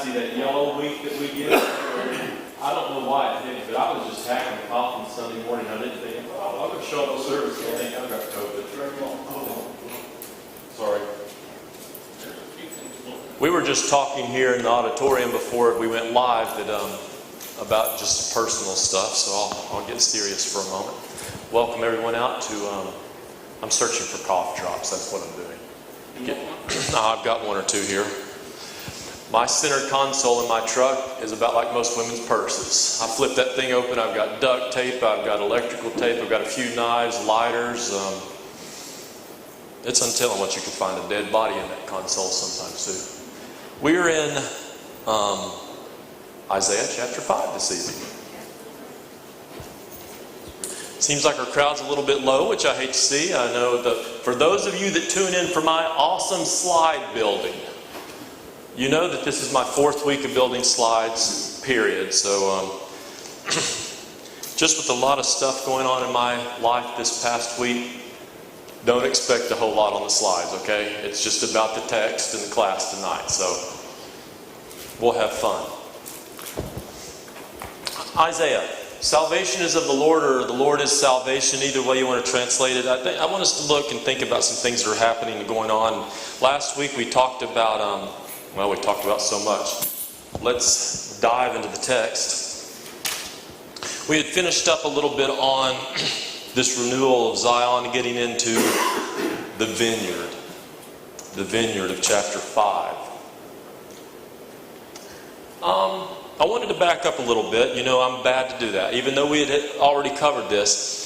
nasty, that yellow week that we get. I don't know why it hit me, but I was just hacking and coughing Sunday morning. I didn't think, oh, I'm going to show up to service and think I've got COVID. Sorry. We were just talking here in the auditorium before we went live that about just personal stuff, so I'll get serious for a moment. Welcome everyone out to, I'm searching for cough drops, that's what I'm doing. I've got one or two here. My center console in my truck is about like most women's purses. I flip that thing open, I've got duct tape, I've got electrical tape, I've got a few knives, lighters. It's untelling what you can find a dead body in that console sometimes too. We're in Isaiah chapter 5 this evening. Seems like our crowd's a little bit low, which I hate to see. I know that for those of you that tune in for my awesome slide building, you know that this is my 4th week of building slides, period. So just with a lot of stuff going on in my life this past week, don't expect a whole lot on the slides, okay? It's just about the text and the class tonight, so we'll have fun. Isaiah. Salvation is of the Lord, or the Lord is salvation. Either way you want to translate it. I want us to look and think about some things that are happening and going on. Last week we talked about, we talked about so much. Let's dive into the text. We had finished up a little bit on this renewal of Zion, getting into the vineyard of chapter 5. I wanted to back up a little bit. You know, I'm bad to do that, even though we had already covered this.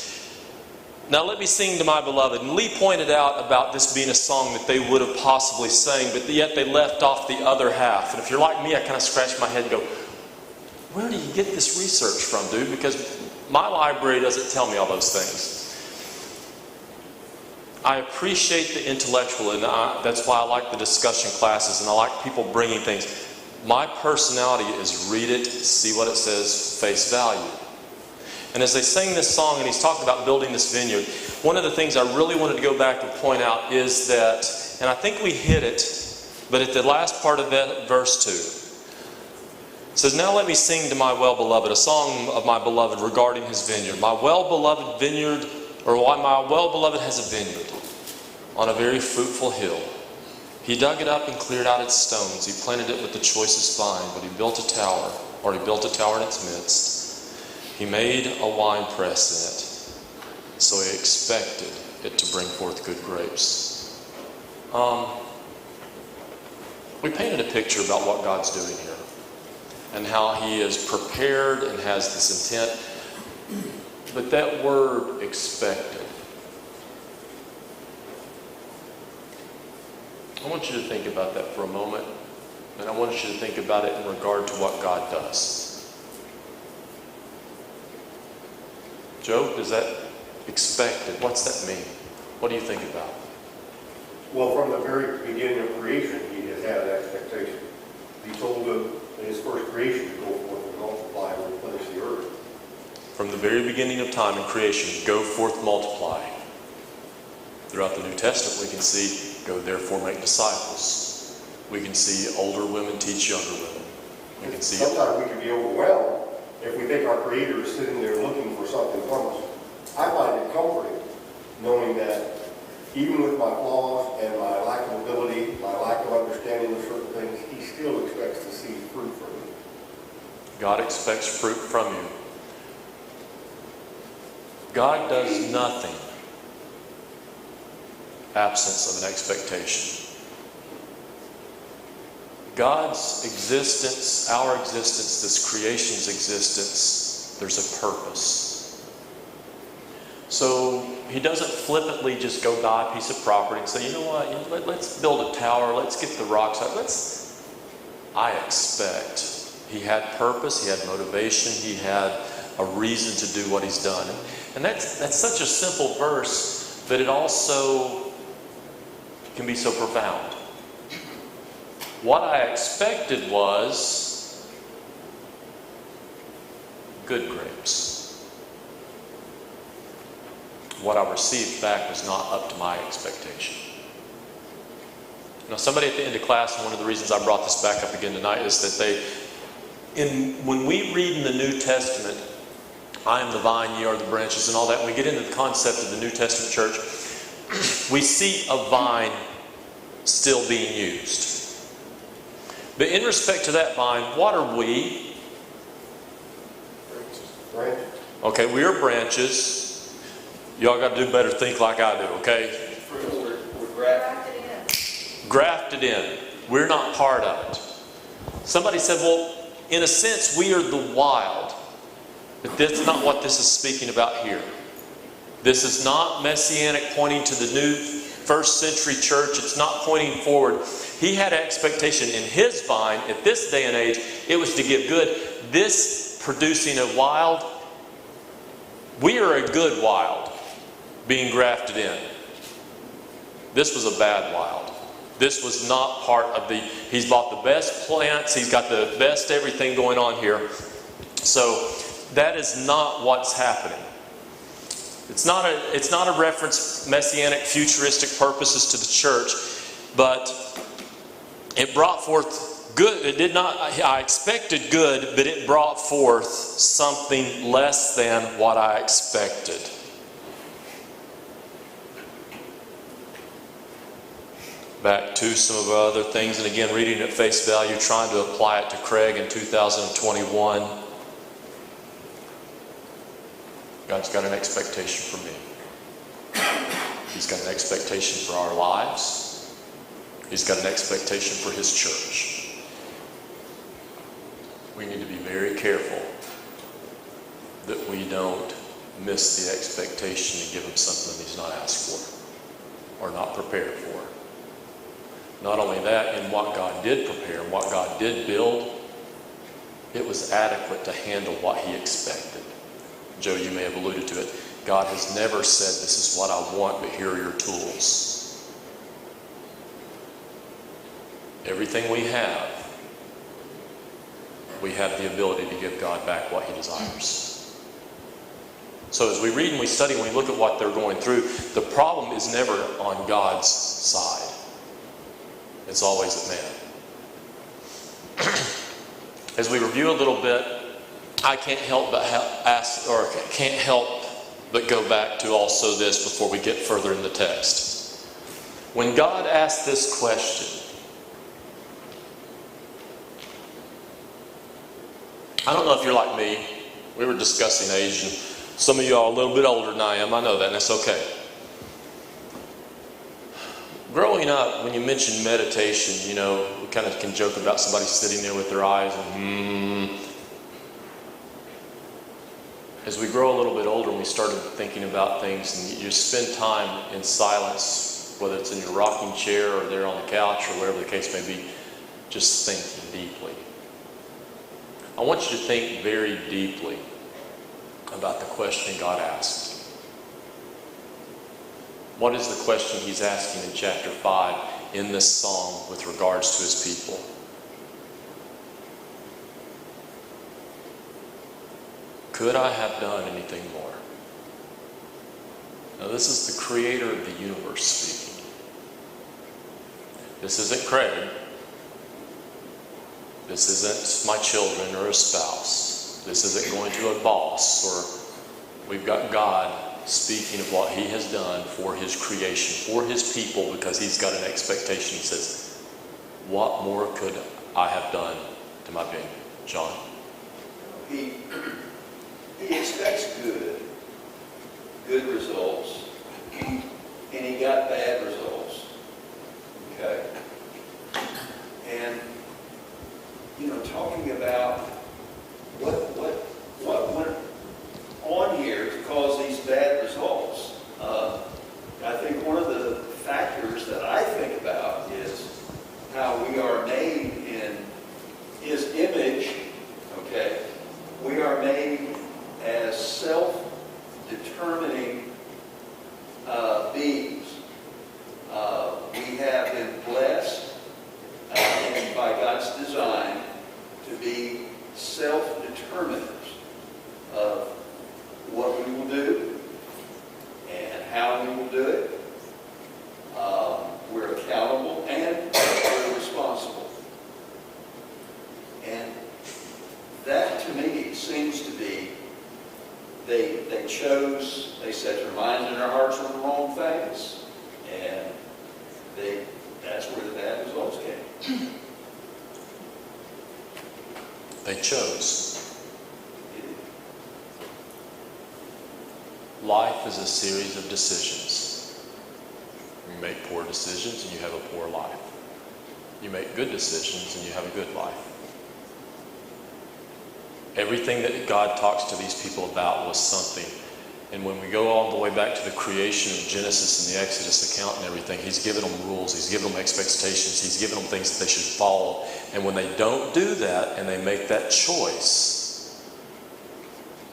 Now let me sing to my beloved. And Lee pointed out about this being a song that they would have possibly sang, but yet they left off the other half. And if you're like me, I kind of scratch my head and go, where do you get this research from, dude? Because my library doesn't tell me all those things. I appreciate the intellectual, and that's why I like the discussion classes, and I like people bringing things. My personality is read it, see what it says, face value. And as they sang this song, and he's talking about building this vineyard, one of the things I really wanted to go back and point out is that, and I think we hit it, but at the last part of that, verse 2, it says, now let me sing to my well-beloved, a song of my beloved regarding his vineyard. My well-beloved vineyard, or why my well-beloved has a vineyard on a very fruitful hill. He dug it up and cleared out its stones. He planted it with the choicest vine, but he built a tower in its midst. He made a wine press in it, so he expected it to bring forth good grapes. We painted a picture about what God's doing here and how he is prepared and has this intent. But that word expected, I want you to think about that for a moment, and I want you to think about it in regard to what God does. Joe, does that expected, what's that mean? What do you think about? Well, from the very beginning of creation, he has had an expectation. He told them in his first creation to go forth and multiply and replenish the earth. From the very beginning of time in creation, go forth, multiply. Throughout the New Testament, we can see, go therefore make disciples. We can see older women teach younger women. We can see. Sometimes we can be overwhelmed if we think our Creator is sitting there looking for something from us. I find it comforting knowing that even with my flaws and my lack of ability, my lack of understanding of certain things, he still expects to see fruit from me. God expects fruit from you. God does nothing absence of an expectation. God's existence, our existence, this creation's existence, there's a purpose. So he doesn't flippantly just go buy a piece of property and say, you know what, let's build a tower, let's get the rocks out, I expect. He had purpose, he had motivation, he had a reason to do what he's done. And that's such a simple verse, but it also can be so profound. What I expected was good grapes. What I received back was not up to my expectation. Now, somebody at the end of class, and one of the reasons I brought this back up again tonight is that when we read in the New Testament, I am the vine, ye are the branches, and all that, when we get into the concept of the New Testament church, we see a vine still being used. But in respect to that vine, what are we? Branches. Okay, we are branches. Y'all got to do better, think like I do, okay? We're grafted in. Grafted in. We're not part of it. Somebody said, well, in a sense, we are the wild. But that's not what this is speaking about here. This is not messianic pointing to the new first century church. It's not pointing forward. He had an expectation in his vine at this day and age. It was to give good. This producing a wild. We are a good wild being grafted in. This was a bad wild. This was not part of the... He's bought the best plants. He's got the best everything going on here. So that is not what's happening. It's not a reference messianic futuristic purposes to the church, but it brought forth good. It did not, I expected good, but it brought forth something less than what I expected. Back to some of our other things, and again, reading at face value, trying to apply it to Craig in 2021. God's got an expectation for me. He's got an expectation for our lives. He's got an expectation for His church. We need to be very careful that we don't miss the expectation and give Him something He's not asked for or not prepared for. Not only that, in what God did prepare and what God did build, it was adequate to handle what He expected. Joe, you may have alluded to it. God has never said, this is what I want, but here are your tools. Everything we have the ability to give God back what He desires. So as we read and we study and we look at what they're going through, the problem is never on God's side. It's always at man. As we review a little bit, I can't help but go back to also this before we get further in the text. When God asked this question, I don't know if you're like me. We were discussing age, and some of you are a little bit older than I am. I know that, and that's okay. Growing up, when you mention meditation, you know, we kind of can joke about somebody sitting there with their eyes and As we grow a little bit older and we started thinking about things, and you spend time in silence, whether it's in your rocking chair or there on the couch or wherever the case may be, just thinking deeply. I want you to think very deeply about the question God asked. What is the question He's asking in chapter 5 in this song with regards to His people? Could I have done anything more? Now, this is the Creator of the universe speaking. This isn't Craig. This isn't my children or a spouse. This isn't going to a boss, or we've got God speaking of what He has done for His creation, for His people, because He's got an expectation. He says, what more could I have done to my being? John? He expects good results, and He got bad results. Okay? And, talking about what went on here to cause these bad results, I think one of the factors that I think about is how we are made in His image. Okay? We are made as self-determining beings. We have been blessed and by God's design to be seems to be they set their minds and their hearts on the wrong things. And that's where the bad results came. They chose. Life is a series of decisions. You make poor decisions and you have a poor life. You make good decisions and you have a good life. Everything that God talks to these people about was something. And when we go all the way back to the creation of Genesis and the Exodus account and everything, He's given them rules, He's given them expectations, He's given them things that they should follow. And when they don't do that and they make that choice,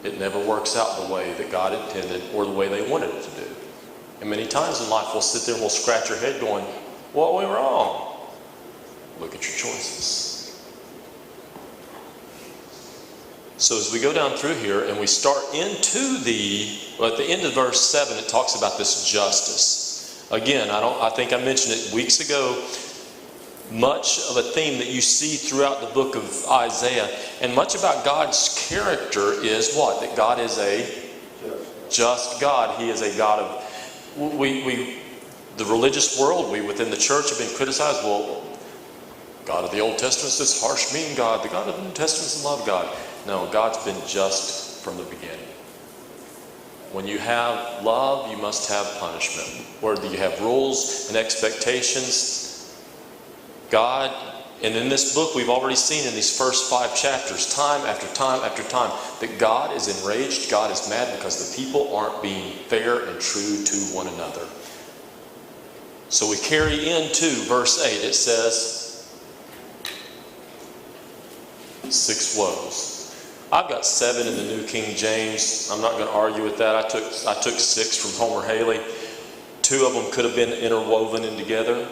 it never works out the way that God intended or the way they wanted it to do. And many times in life we'll sit there and we'll scratch our head going, what went wrong? Look at your choices. So as we go down through here and we start into at the end of verse 7, it talks about this justice. Again, I think I mentioned it weeks ago. Much of a theme that you see throughout the book of Isaiah, and much about God's character is what? That God is a just God. He is a God of, the religious world, we within the church have been criticized. Well, God of the Old Testament is this harsh, mean God. The God of the New Testament is a love God. No, God's been just from the beginning. When you have love, you must have punishment. Or you have rules and expectations. God, and in this book we've already seen in these first 5 chapters, time after time after time, that God is enraged, God is mad because the people aren't being fair and true to one another. So we carry into verse 8, it says, 6 woes. I've got 7 in the New King James. I'm not going to argue with that. I took 6 from Homer Haley. 2 of them could have been interwoven in together.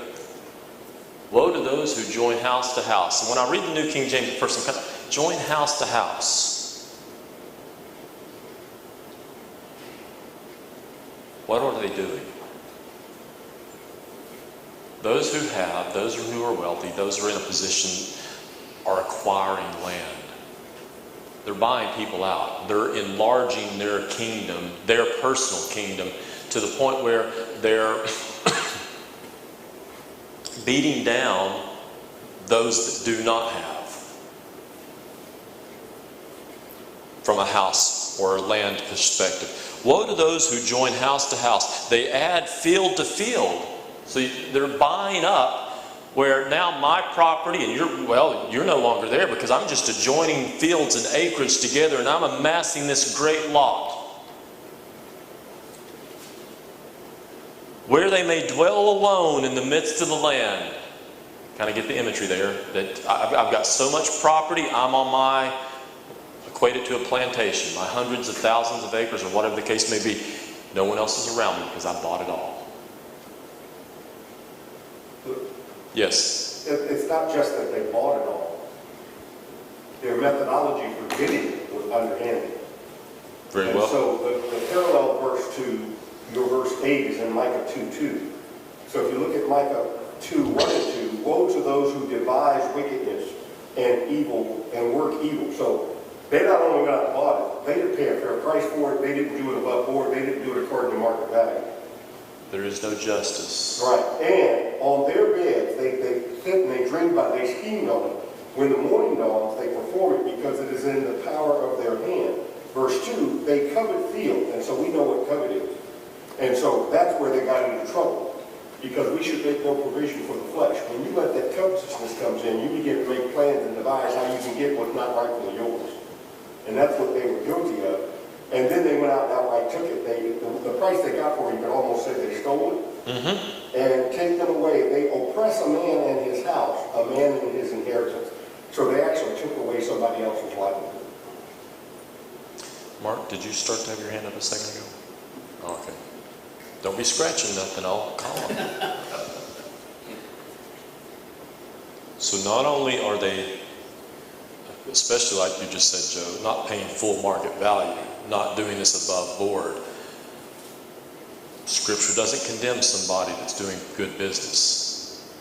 Woe to those who join house to house. And when I read the New King James, the first time, join house to house. What are they doing? Those who have, those who are wealthy, those who are in a position are acquiring land. They're buying people out. They're enlarging their kingdom, their personal kingdom, to the point where they're beating down those that do not have. From a house or a land perspective. Woe to those who join house to house. They add field to field. So they're buying up where now my property, and you're no longer there because I'm just adjoining fields and acreage together and I'm amassing this great lot. Where they may dwell alone in the midst of the land. Kind of get the imagery there. That I've got so much property, I'm on equate it to a plantation, my hundreds of thousands of acres or whatever the case may be. No one else is around me because I bought it all. Yes? It's not just that they bought it all. Their methodology for getting it was underhanded. Very well. So the parallel verse to your verse 8 is in Micah 2:2. So if you look at Micah 2:1 and 2, woe to those who devise wickedness and evil and work evil. So they not only got bought it, they didn't pay a fair price for it, they didn't do it above board, they didn't do it according to market value. There is no justice. Right. And on their beds, they sit and they dream about it, they schemed on it. When the morning dawns, they perform it because it is in the power of their hand. Verse 2, they covet field, and so we know what covet is. And so that's where they got into trouble, because we should make no provision for the flesh. When you let that covetousness comes in, you begin to make plans and devise how you can get what's not rightfully yours. And that's what they were guilty of. And then they went out and outright took it. The price they got for it, you could almost say they stole it. Mm-hmm. And take them away. They oppress a man and his house, a man and his inheritance. So they actually took away somebody else's livelihood. Mark, did you start to have your hand up a second ago? Oh, okay. Don't be scratching nothing, I'll call them. So not only are they, especially like you just said, Joe, not paying full market value, not doing this above board. Scripture doesn't condemn somebody that's doing good business,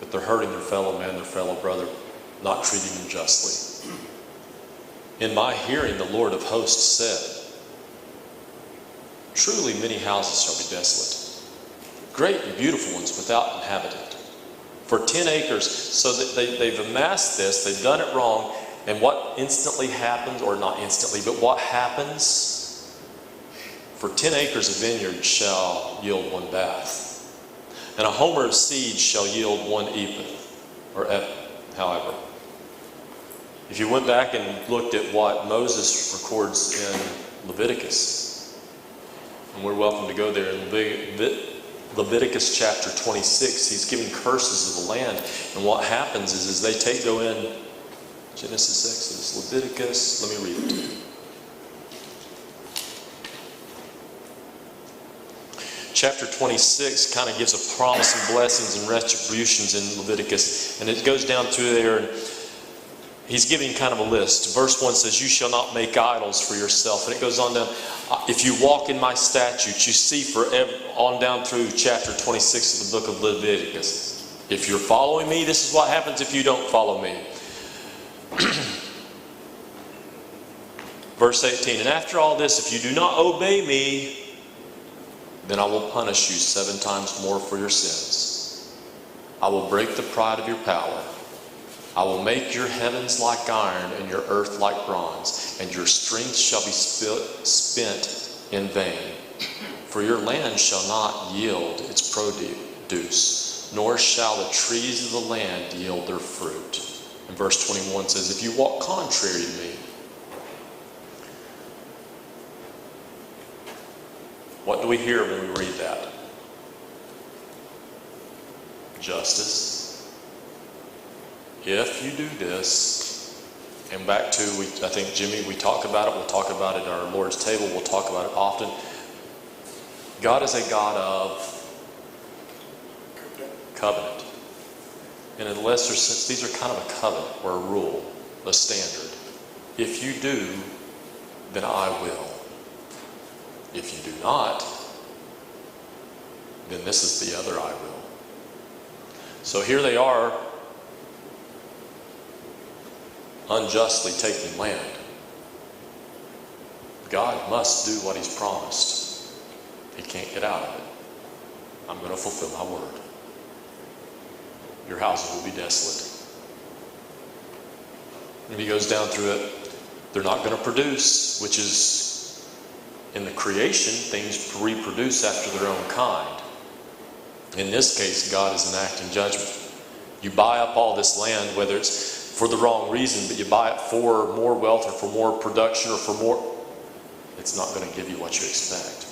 but they're hurting their fellow man, their fellow brother, not treating them justly. In my hearing, the Lord of hosts said, truly many houses shall be desolate, great and beautiful ones without inhabitant. For 10 acres, so that they've amassed this, they've done it wrong, and what instantly happens, or not instantly, but what happens? For 10 acres of vineyard shall yield 1 bath, and a homer of seed shall yield 1 ephah, or however. If you went back and looked at what Moses records in Leviticus, and we're welcome to go there in Leviticus chapter 26, he's giving curses of the land. And what happens is they go in Genesis, Exodus, Leviticus, let me read it to you. Chapter 26 kind of gives a promise and blessings and retributions in Leviticus. And it goes down through there, and he's giving kind of a list. Verse 1 says, you shall not make idols for yourself. And it goes on down, if you walk in my statutes, you see on down through chapter 26 of the book of Leviticus. If you're following me, this is what happens if you don't follow me. Verse 18, and after all this, if you do not obey me, then I will punish you 7 times more for your sins. I will break the pride of your power. I will make your heavens like iron and your earth like bronze, and your strength shall be spent in vain. For your land shall not yield its produce, nor shall the trees of the land yield their fruit. And verse 21 says, if you walk contrary to me, what do we hear when we read that? Justice. If you do this, and back to, I think, Jimmy, we talk about it. We'll talk about it at our Lord's table. We'll talk about it often. God is a God of covenant. And in a lesser sense, these are kind of a covenant or a rule, a standard. If you do, then I will. If you do not, then this is the other I will. So here they are, unjustly taking land. God must do what he's promised. He can't get out of it. I'm going to fulfill my word. Your houses will be desolate. And he goes down through it. They're not going to produce, which is, in the creation, things reproduce after their own kind. In this case, God is enacting judgment. You buy up all this land, whether it's for the wrong reason, but you buy it for more wealth or for more production or for more, it's not going to give you what you expect.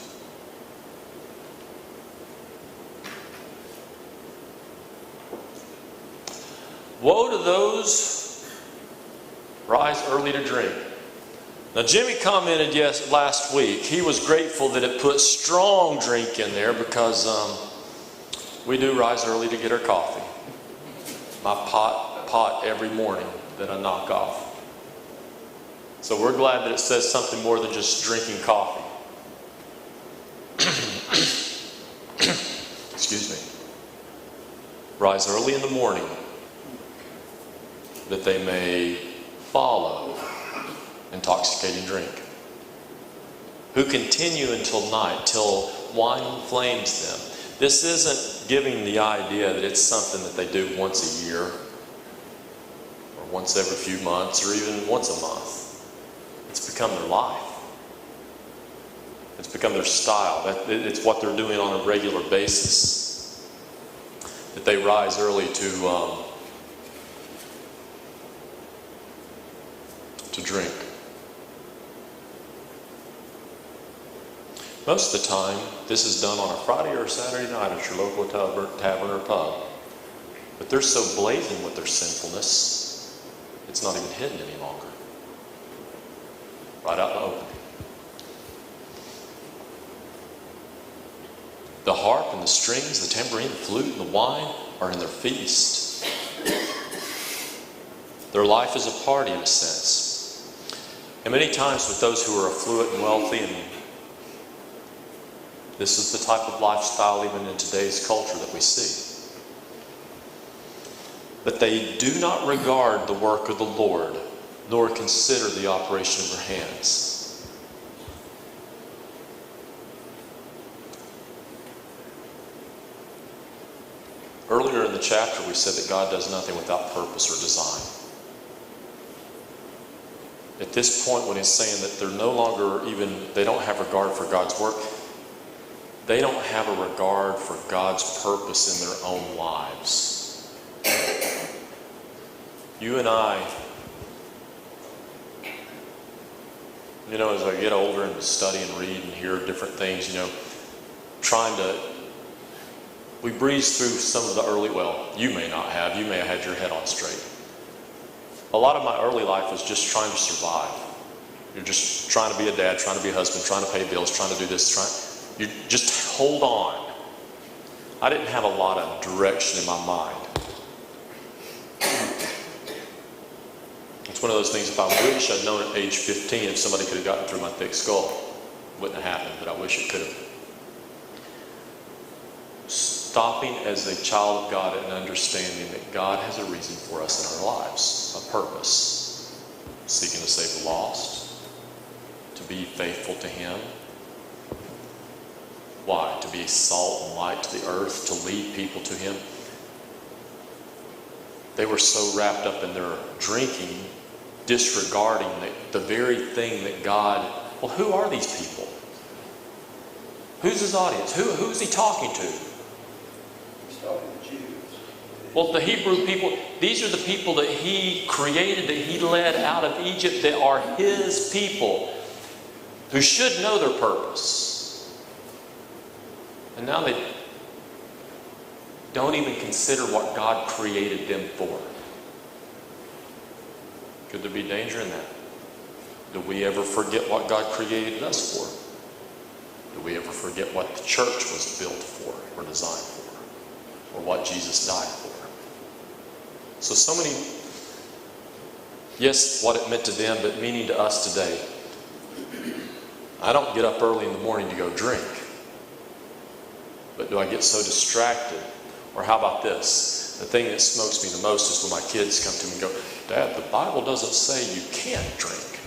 Woe to those rise early to drink. Now, Jimmy commented last week, he was grateful that it put strong drink in there because we do rise early to get our coffee. My pot every morning that I knock off. So we're glad that it says something more than just drinking coffee. Excuse me. Rise early in the morning that they may follow intoxicating drink. Who continue until night, till wine inflames them. This isn't giving the idea that it's something that they do once a year, once every few months, or even once a month. It's become their life. It's become their style. It's what they're doing on a regular basis. That they rise early to drink. Most of the time, this is done on a Friday or a Saturday night at your local tavern or pub. But they're so blazing with their sinfulness, it's not even hidden any longer. Right out in the open. The harp and the strings, the tambourine, the flute, and the wine are in their feast. Their life is a party in a sense. And many times with those who are affluent and wealthy, and this is the type of lifestyle even in today's culture that we see. But they do not regard the work of the Lord nor consider the operation of her hands. Earlier in the chapter, we said that God does nothing without purpose or design. At this point, when he's saying that they're no longer they don't have regard for God's work, they don't have a regard for God's purpose in their own lives. You and I, as I get older and study and read and hear different things, we breeze through some of the early, you may not have, you may have had your head on straight. A lot of my early life was just trying to survive. You're just trying to be a dad, trying to be a husband, trying to pay bills, trying to do this, you just hold on. I didn't have a lot of direction in my mind. It's one of those things, if I wish I'd known at age 15 if somebody could have gotten through my thick skull. It wouldn't have happened, but I wish it could have. Stopping as a child of God and understanding that God has a reason for us in our lives, a purpose. Seeking to save the lost, to be faithful to Him. Why? To be salt and light to the earth, to lead people to Him. They were so wrapped up in their drinking, disregarding the very thing that God, who are these people? Who's His audience? Who's He talking to? He's talking to Jews. Well, the Hebrew people, these are the people that He created, that He led out of Egypt, that are His people, who should know their purpose. And now they don't even consider what God created them for. Could there be danger in that? Do we ever forget what God created us for? Do we ever forget what the church was built for or designed for? Or what Jesus died for? So many, yes, what it meant to them, but meaning to us today. I don't get up early in the morning to go drink. But do I get so distracted? Or how about this? The thing that smokes me the most is when my kids come to me and go, Dad, the Bible doesn't say you can't drink.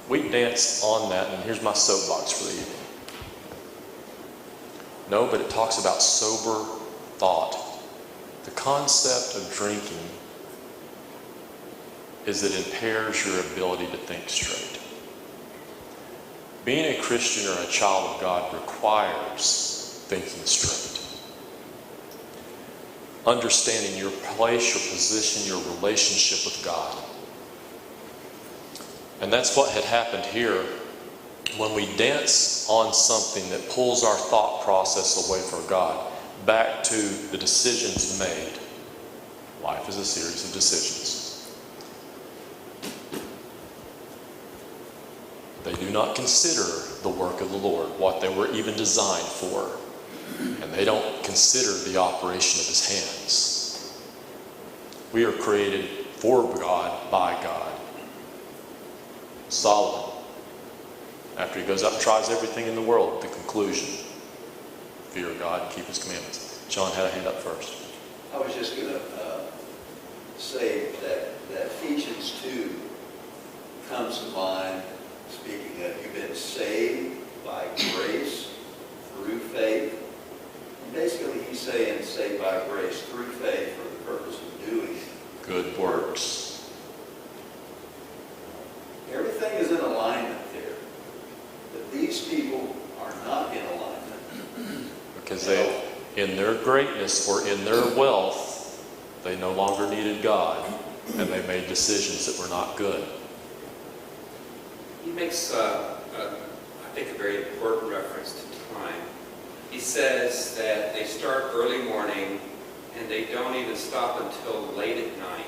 We dance on that, and here's my soapbox for the evening. No, but it talks about sober thought. The concept of drinking is it impairs your ability to think straight. Being a Christian or a child of God requires thinking straight. Understanding your place, your position, your relationship with God. And that's what had happened here when we dance on something that pulls our thought process away from God, back to the decisions made. Life is a series of decisions. They do not consider the work of the Lord, what they were even designed for. And they don't consider the operation of His hands. We are created for God, by God. Solomon, after he goes out and tries everything in the world, the conclusion, fear God, keep His commandments. John had a hand up first. I was just going to say that Ephesians 2 comes to mind, speaking of you've been saved by grace through faith. And basically he's saying saved by grace through faith for the purpose of doing good works. Everything is in alignment there. But these people are not in alignment. Because they, in their greatness or in their wealth, they no longer needed God, and they made decisions that were not good. He makes, I think, a very important reference to time. He says that they start early morning and they don't even stop until late at night,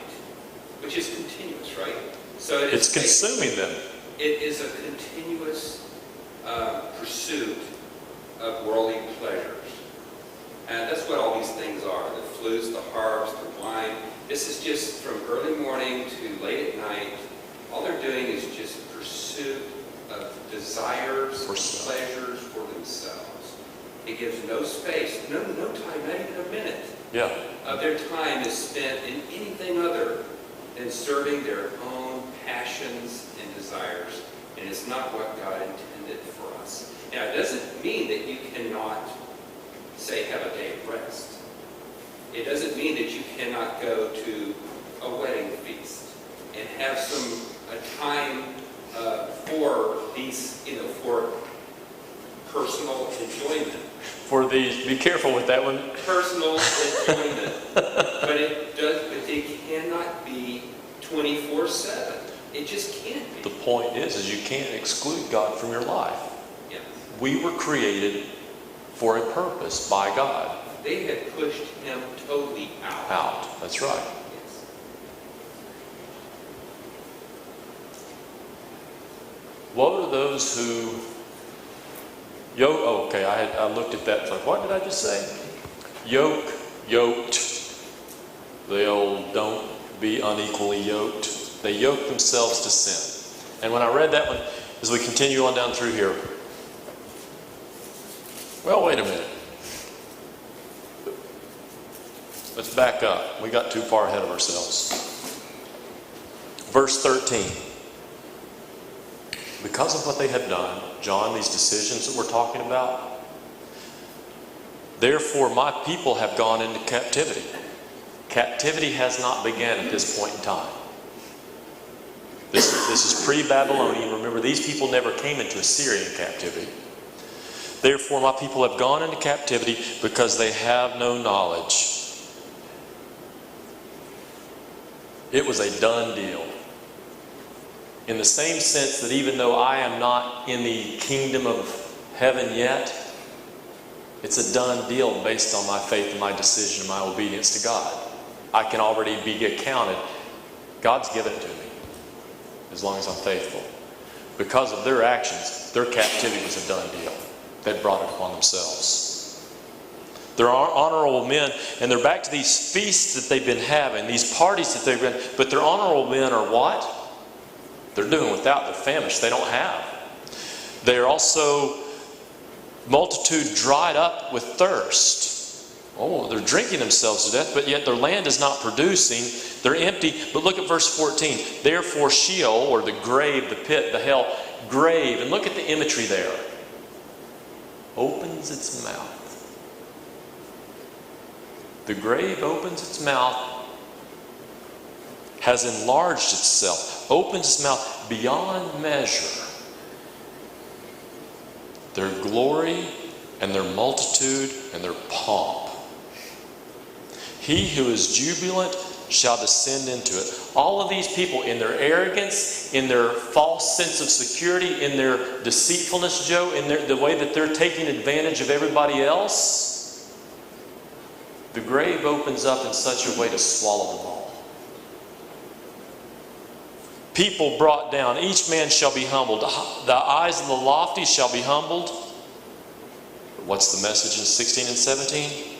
which is continuous, right? So It's consuming them. It is a continuous pursuit of worldly pleasures. And that's what all these things are. The flutes, the harps, the wine. This is just from early morning to late at night. All they're doing is just pursuit of desires, pleasures for themselves. It gives no space, no time, not even a minute of their time is spent in anything other than serving their own passions and desires, and it's not what God intended for us. Now, it doesn't mean that you cannot, say, have a day of rest. It doesn't mean that you cannot go to a wedding feast and have a time for these, for personal enjoyment. Be careful with that one. Personal enjoyment. But it cannot be 24/7. It just can't be. The point is you can't exclude God from your life. Yeah. We were created for a purpose by God. They had pushed him totally out. Out. That's right. Yes. Woe to those who I looked at that and thought, what did I just say? Yoked. The old don't be unequally yoked. They yoke themselves to sin. And when I read that one, as we continue on down through here, well, wait a minute. Let's back up. We got too far ahead of ourselves. Verse 13. Because of what they had done, John, these decisions that we're talking about, therefore my people have gone into captivity. Captivity has not begun at this point in time. This is pre-Babylonian. Remember, these people never came into Assyrian captivity. Therefore my people have gone into captivity because they have no knowledge. It was a done deal. In the same sense that even though I am not in the kingdom of heaven yet, it's a done deal based on my faith and my decision and my obedience to God. I can already be accounted. God's given it to me as long as I'm faithful. Because of their actions, their captivity was a done deal. They brought it upon themselves. They're honorable men, and they're back to these feasts that they've been having, these parties that they've been, but their honorable men are what? They're doing without. They're famished. They don't have. They're also multitude dried up with thirst. Oh, they're drinking themselves to death, but yet their land is not producing. They're empty. But look at verse 14. Therefore Sheol, or the grave, the pit, the hell, grave. And look at the imagery there. Opens its mouth. The grave opens its mouth, has enlarged itself, opens its mouth beyond measure. Their glory and their multitude and their pomp. He who is jubilant shall descend into it. All of these people, in their arrogance, in their false sense of security, in their deceitfulness, Joe, in the way that they're taking advantage of everybody else, the grave opens up in such a way to swallow them all. People brought down, each man shall be humbled. The eyes of the lofty shall be humbled. What's the message in 16 and 17?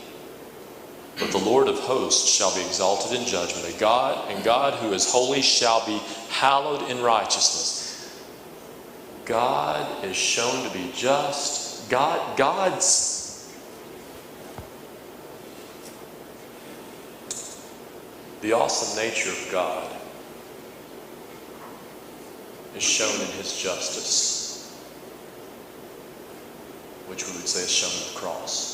But the Lord of hosts shall be exalted in judgment. And God who is holy shall be hallowed in righteousness. God is shown to be just. God's the awesome nature of God is shown in his justice, which we would say is shown in the cross.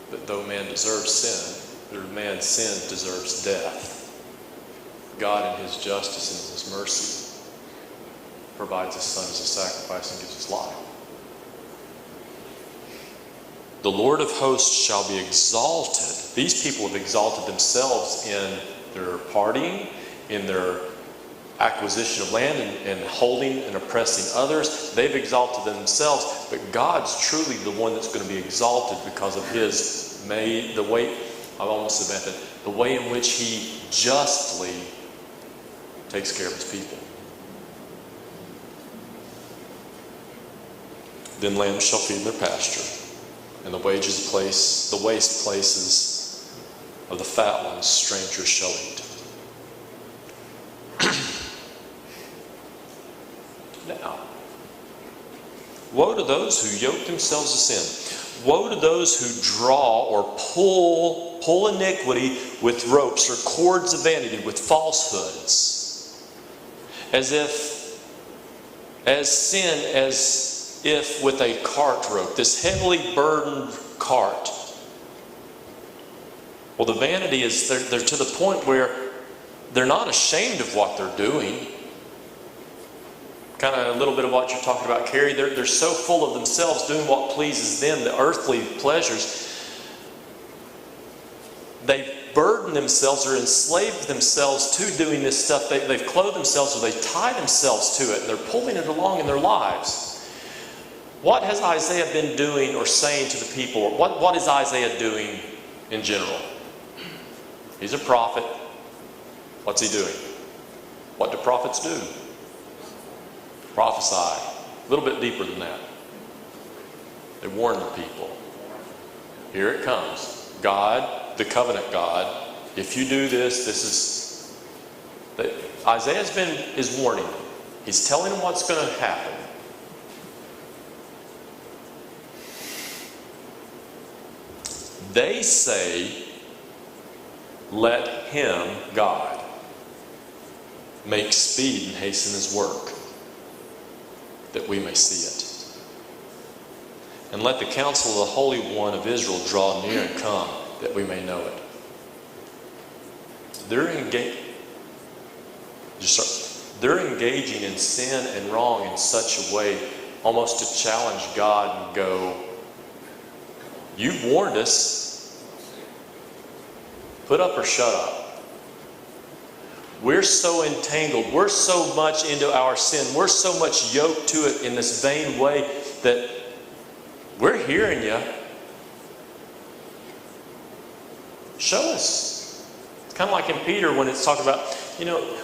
That though man deserves sin, or man's sin deserves death, God in his justice and his mercy provides his son as a sacrifice and gives his life. The Lord of hosts shall be exalted. These people have exalted themselves in their partying, in their acquisition of land and holding and oppressing others. They've exalted themselves, but God's truly the one that's going to be exalted because of his the way in which he justly takes care of his people. Then lambs shall feed in their pasture, and the waste places of the fat ones strangers shall eat. Now, woe to those who yoke themselves to sin. Woe to those who draw or pull iniquity with ropes or cords of vanity, with falsehoods. as sin as if with a cart rope, this heavily burdened cart. Well, the vanity is they're to the point where they're not ashamed of what they're doing. Kind of a little bit of what you're talking about, Carrie. They're so full of themselves doing what pleases them, the earthly pleasures. They've burdened themselves or enslaved themselves to doing this stuff. They've clothed themselves or they tie themselves to it, and they're pulling it along in their lives. What has Isaiah been doing or saying to the people? What is Isaiah doing in general? He's a prophet. What's he doing? What do prophets do? Prophesy. A little bit deeper than that. They warn the people. Here it comes. God, the covenant God, if you do this, this is... Isaiah is warning them. He's telling them what's going to happen. They say, let him, God, make speed and hasten his work, that we may see it. And let the counsel of the Holy One of Israel draw near and come, that we may know it. They're engaging in sin and wrong in such a way, almost to challenge God and go, you've warned us. Put up or shut up. We're so entangled. We're so much into our sin. We're so much yoked to it in this vain way that we're hearing you. Show us. It's kind of like in Peter when it's talking about,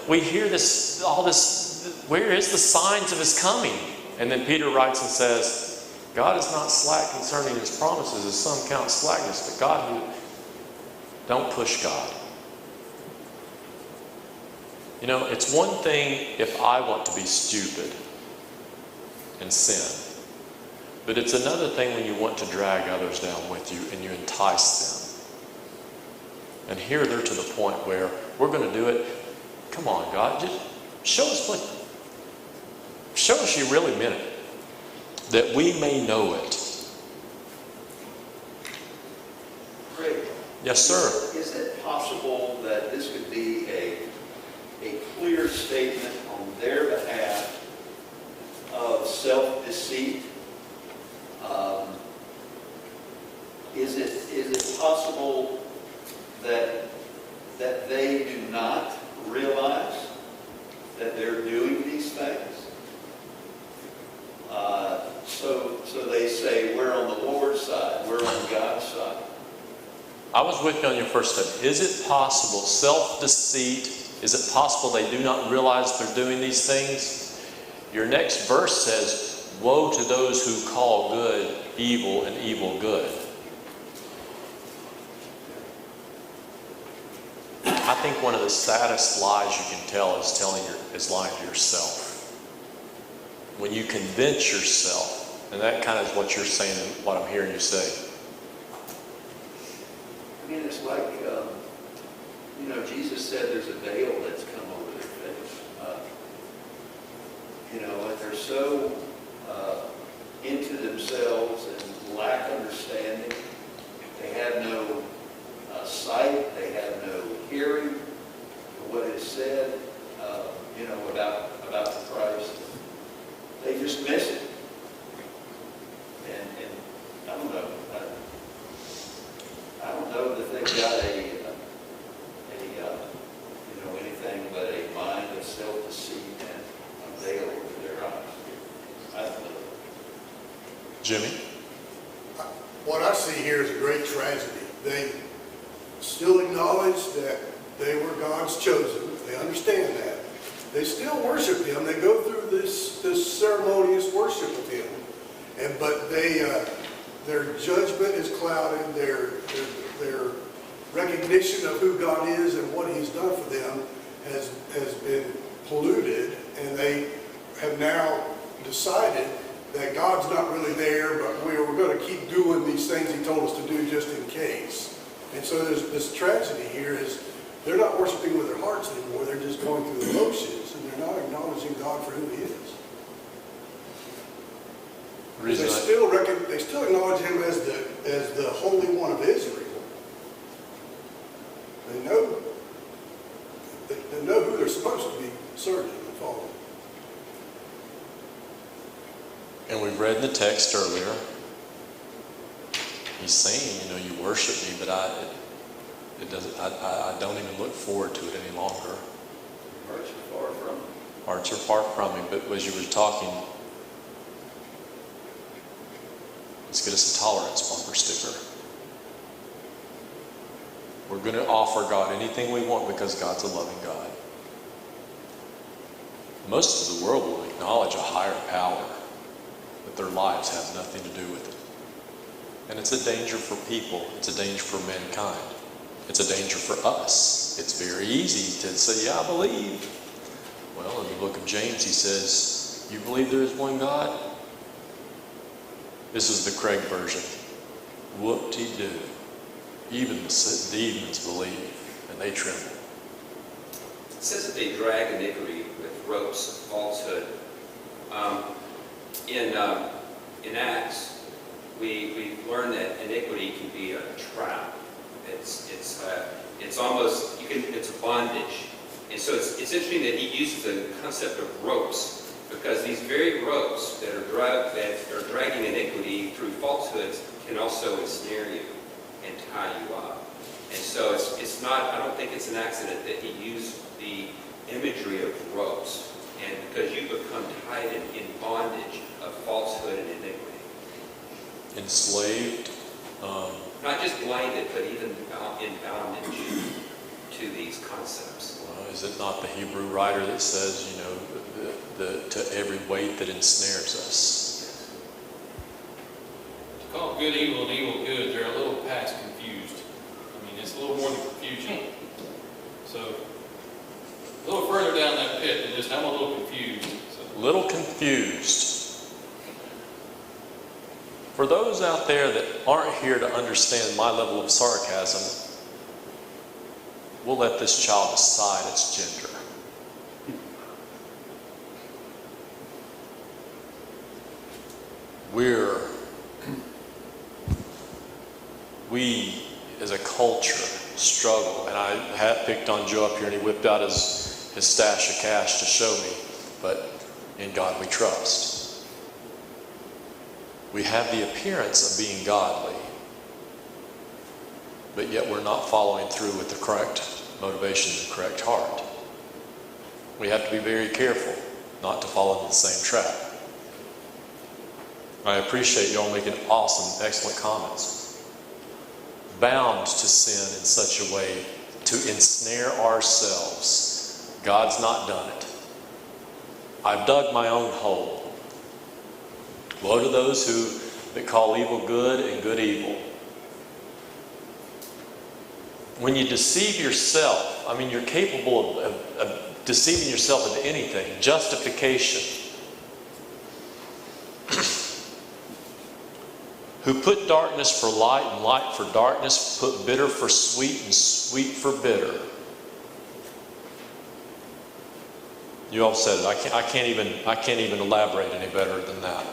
we hear this, all this, where is the signs of his coming? And then Peter writes and says, God is not slack concerning his promises, as some count slackness, but God, don't push God. It's one thing if I want to be stupid and sin. But it's another thing when you want to drag others down with you and you entice them. And here they're to the point where we're going to do it. Come on, God, just show us you really meant it, that we may know it. Craig. Yes, sir. Is it possible that this could be a clear statement on their behalf of self-deceit? Is it possible that they do not realize that they're doing these things? So they say, we're on the Lord's side, we're on God's side. I was with you on your first step. Is it possible, self-deceit, is it possible they do not realize they're doing these things? Your next verse says, woe to those who call good evil and evil good. I think one of the saddest lies you can tell is lying to yourself. When you convince yourself, and that kind of is what you're saying and what I'm hearing you say. I mean, it's like, Jesus said there's a veil that's come over their face. And they're so into themselves and lack understanding. They have no sight. They have no hearing for what is said, about the Christ. They just miss it. And I don't know. I don't know that they've got anything but a mind of self-deceit and a veil over their eyes. I don't know. Jimmy? What I see here is a great tragedy. They still acknowledge that they were God's chosen. They understand that. They still worship Him. They go through this ceremonious worship of Him. But their judgment is clouded. Their recognition of who God is and what He's done for them has been polluted, and they have now decided that God's not really there, but we're going to keep doing these things He told us to do just in case. And so there's this tragedy here is they're not worshiping with their hearts anymore. They're just going through the motions, and They're not acknowledging God for who He is. The reason They still acknowledge Him as the Holy One of Israel. They know who they're supposed to be serving and following. And we read in the text earlier, He's saying, you worship me, but I don't even look forward to it any longer. Hearts are far from Him. Hearts are far from me. But as you were talking, let's get us a tolerance bumper sticker. We're going to offer God anything we want because God's a loving God. Most of the world will acknowledge a higher power, but their lives have nothing to do with it. And it's a danger for people. It's a danger for mankind. It's a danger for us. It's very easy to say, yeah, I believe. Well, in the book of James, he says, you believe there is one God? This is the Craig version. Whoop-de-doo. Even the demons believe, and they tremble. It says that they drag iniquity with ropes of falsehood. In Acts, we learn that iniquity can be a trap. It's almost it's a bondage, and so it's interesting that he uses the concept of ropes, because these very ropes that are dragging iniquity through falsehoods can also ensnare you and tie you up. And so it's not. I don't think it's an accident that he used the imagery of ropes, and because you become tied in bondage of falsehood and iniquity. Enslaved. Not just blinded, but even in bondage to these concepts. Well, is it not the Hebrew writer that says, to every weight that ensnares us? To call good evil and evil good, they're a little past confused. It's a little more than confusion. So, a little further down that pit than just, I'm a little confused. So. Little confused. For those out there that aren't here to understand my level of sarcasm, we'll let this child decide its gender. We as a culture struggle, and I had picked on Joe up here and he whipped out his stash of cash to show me, but in God we trust. We have the appearance of being godly, but yet we're not following through with the correct motivation and correct heart. We have to be very careful not to fall into the same trap. I appreciate y'all making awesome, excellent comments. Bound to sin in such a way to ensnare ourselves. God's not done it. I've dug my own hole. Woe to those that call evil good and good evil. When you deceive yourself, you're capable of deceiving yourself into anything. Justification. Who put darkness for light and light for darkness, put bitter for sweet and sweet for bitter. You all said it. I can't even elaborate any better than that.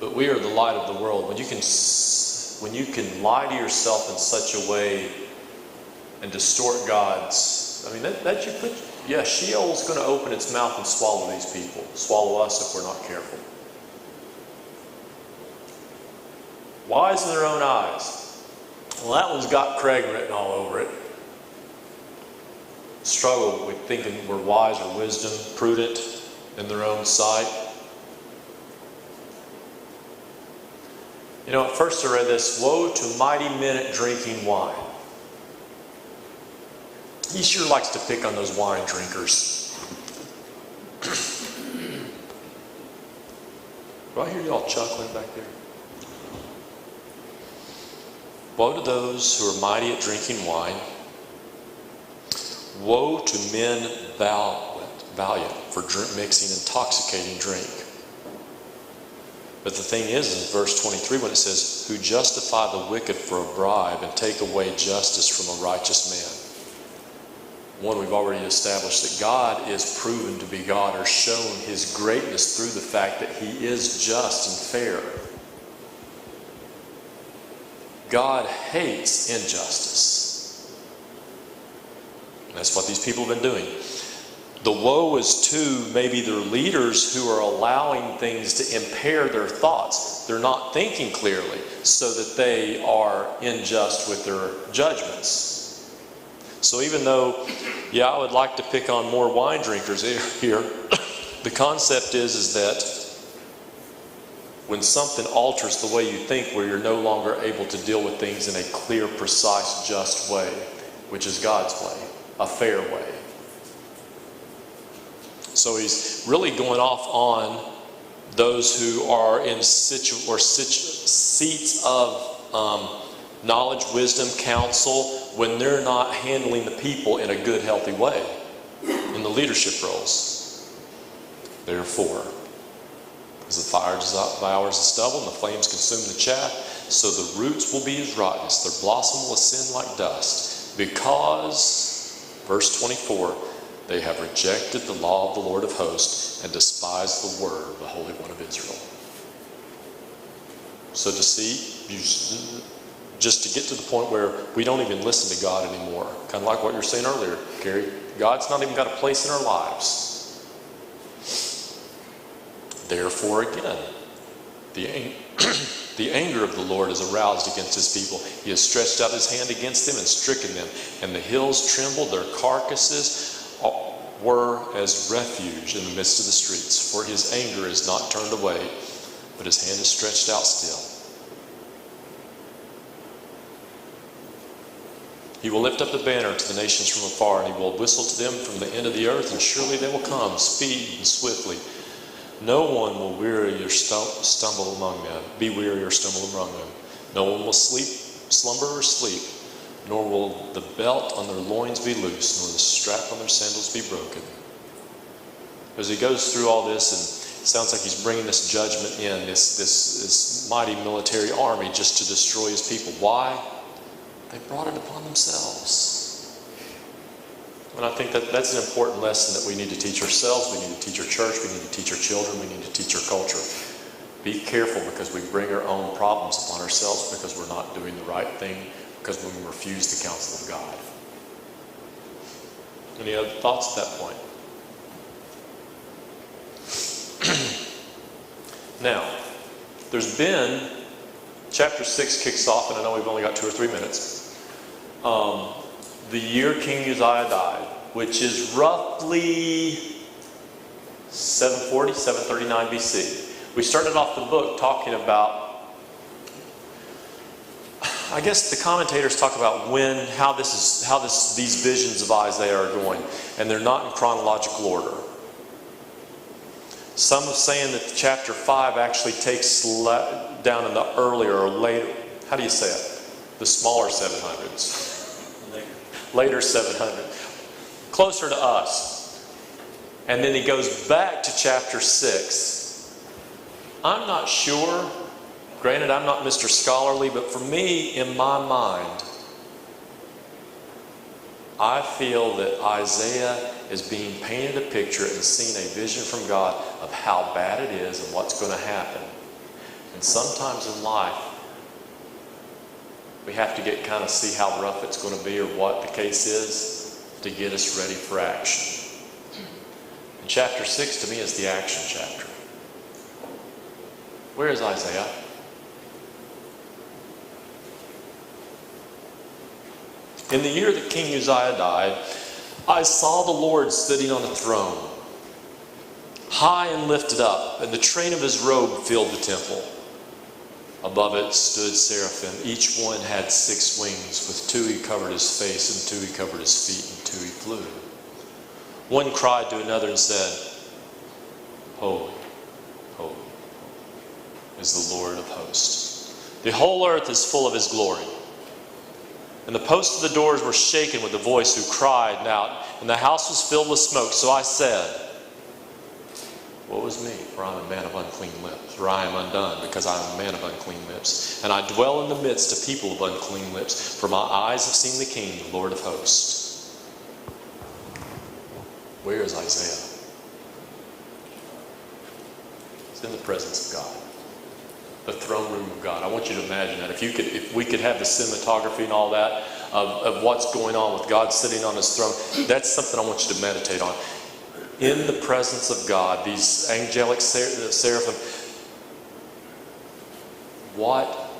But we are the light of the world. When you can lie to yourself in such a way and distort God's, Sheol's going to open its mouth and swallow these people, swallow us if we're not careful. Wise in their own eyes. Well, that one's got Craig written all over it. Struggle with thinking we're wise or wisdom, prudent in their own sight. At first I read this, woe to mighty men at drinking wine. He sure likes to pick on those wine drinkers. Do I hear y'all chuckling back there? Woe to those who are mighty at drinking wine. Woe to men valiant for mixing intoxicating drink. But the thing is, in verse 23, when it says, who justify the wicked for a bribe and take away justice from a righteous man. One, we've already established that God is proven to be God, or shown his greatness through the fact that he is just and fair. God hates injustice. And that's what these people have been doing. The woe is to maybe their leaders who are allowing things to impair their thoughts. They're not thinking clearly, so that they are unjust with their judgments. So even though, I would like to pick on more wine drinkers here, the concept is that when something alters the way you think, where you're no longer able to deal with things in a clear, precise, just way, which is God's way, a fair way. So he's really going off on those who are in seats of knowledge, wisdom, counsel, when they're not handling the people in a good, healthy way in the leadership roles. Therefore, as the fire devours the stubble and the flames consume the chaff, so the roots will be as rottenness, their blossom will ascend like dust, because, verse 24, they have rejected the law of the Lord of hosts and despised the word of the Holy One of Israel. So to see, just to get to the point where we don't even listen to God anymore. Kind of like what you were saying earlier, Gary. God's not even got a place in our lives. Therefore, again, the anger of the Lord is aroused against his people. He has stretched out his hand against them and stricken them. And the hills trembled, their carcasses were as refuge in the midst of the streets. For his anger is not turned away, but his hand is stretched out still. He will lift up the banner to the nations from afar, and he will whistle to them from the end of the earth, and surely they will come, speed and swiftly. No one will weary or stumble among them. Be weary or stumble among them. No one will slumber or sleep, nor will the belt on their loins be loose, nor the strap on their sandals be broken. As he goes through all this, and it sounds like he's bringing this judgment in, this mighty military army just to destroy his people. Why? They brought it upon themselves. And I think that's an important lesson that we need to teach ourselves, we need to teach our church, we need to teach our children, we need to teach our culture. Be careful, because we bring our own problems upon ourselves because we're not doing the right thing, because we refuse the counsel of God. Any other thoughts at that point? Now, there's been, chapter 6 kicks off, and I know we've only got 2 or 3 minutes. The year King Uzziah died, which is roughly 740, 739 BC. We started off the book talking about, I guess the commentators talk about how these visions of Isaiah are going, and they're not in chronological order. Some are saying that chapter 5 actually takes down in the earlier or later, how do you say it? The smaller 700s. Later 700. Closer to us. And then he goes back to chapter 6. I'm not sure. Granted, I'm not Mr. Scholarly, but for me, in my mind, I feel that Isaiah is being painted a picture and seeing a vision from God of how bad it is and what's going to happen. And sometimes in life, we have to see how rough it's going to be or what the case is to get us ready for action. And chapter 6 to me is the action chapter. Where is Isaiah? In the year that King Uzziah died, I saw the Lord sitting on a throne, high and lifted up, and the train of his robe filled the temple. Above it stood seraphim. Each one had 6 wings. With 2 he covered his face, and 2 he covered his feet, and 2 he flew. One cried to another and said, Holy, holy is the Lord of hosts. The whole earth is full of his glory. And the posts of the doors were shaken with the voice who cried out, and the house was filled with smoke. So I said, Woe is me, for I am a man of unclean lips, for I am undone, because I am a man of unclean lips. And I dwell in the midst of people of unclean lips, for my eyes have seen the King, the Lord of hosts. Where is Isaiah? He's in the presence of God. The throne room of God. I want you to imagine that. If we could have the cinematography and all that of what's going on with God sitting on his throne, that's something I want you to meditate on. In the presence of God, these angelic seraphim, what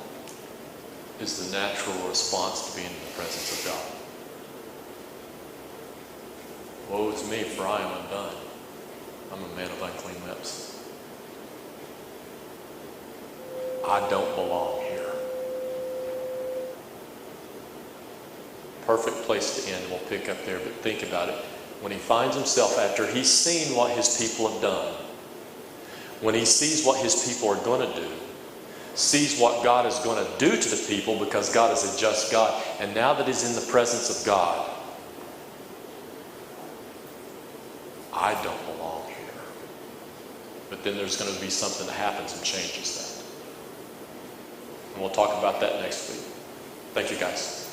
is the natural response to being in the presence of God? Woe is me, for I am undone. I'm a man of unclean lips. I don't belong here. Perfect place to end. We'll pick up there, but think about it. When he finds himself, after he's seen what his people have done, when he sees what his people are going to do, sees what God is going to do to the people, because God is a just God, and now that he's in the presence of God, I don't belong here. But then there's going to be something that happens and changes that. And we'll talk about that next week. Thank you, guys.